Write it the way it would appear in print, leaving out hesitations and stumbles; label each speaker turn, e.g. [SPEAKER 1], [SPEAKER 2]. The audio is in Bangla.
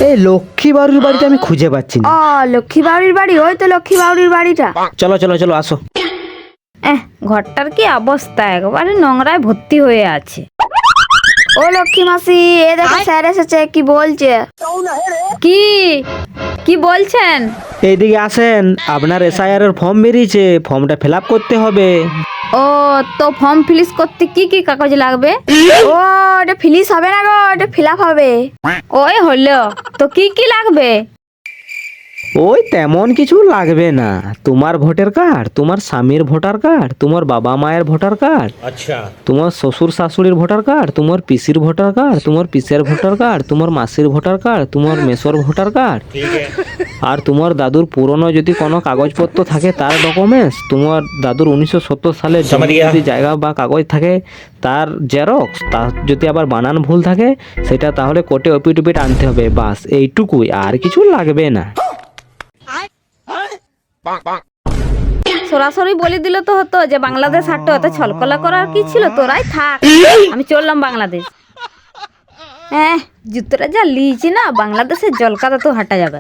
[SPEAKER 1] এই লক্ষ্মী বাড়ির বাড়িটা আমি খুঁজে পাচ্ছি না।
[SPEAKER 2] ও লক্ষ্মী বাউরির বাড়ি, ওই তো লক্ষ্মী বাউরির বাড়িটা।
[SPEAKER 1] চলো চলো চলো আসো।
[SPEAKER 2] ঘরটার কি অবস্থা, একেবারে নোংরায় ভর্তি হয়ে আছে। ও লক্ষ্মী মাসি, এ দেখো স্যার এসেছে, কি বলছে? কি কি বলছেন?
[SPEAKER 1] এইদিকে আসেন, আপনার এসআইআর এর ফর্ম বেরিয়েছে, ফর্মটা ফিল আপ করতে হবে।
[SPEAKER 2] ও তো ফর্ম ফিলিস করতে কি কি কাগজ লাগবে? ও এটা ফিলিস হবে না গো, এটা ফিল আপ হবে। ওই হলো, তো কি কি লাগবে?
[SPEAKER 1] ওই তেমন কিছু লাগবে না, তোমার ভোটার কার্ড, তোমার স্বামীর ভোটার কার্ড, তোমার বাবা মায়ের ভোটার কার্ড, আচ্ছা, তোমার শ্বশুর শাশুড়ির ভোটার কার্ড, তোমার পিসির ভোটার কার্ড, তোমার পিসের ভোটার কার্ড, তোমার মাসির ভোটার কার্ড, তোমার মেসোর ভোটার কার্ড, আর তোমার দাদুর পুরনো যদি কোনো কাগজপত্র থাকে তার ডকুমেন্টস, তোমার দাদুর 1970 সালের জমি যদি জায়গা বা কাগজ থাকে তার জেরক্স, তার যদি আবার বানান ভুল থাকে সেটা তাহলে কোর্টে অপিট আনতে হবে। বাস এইটুকুই, আর কিছু লাগবে না।
[SPEAKER 2] সরাসরি বলে দিল তো হতো যে বাংলাদেশ হাঁটো, এত ছলকলা করার কি ছিল? তোরাই থাক, আমি চললাম বাংলাদেশ। জুতোটা যা লিয়েছি না, বাংলাদেশের জলকাতা তো হাঁটা যাবে।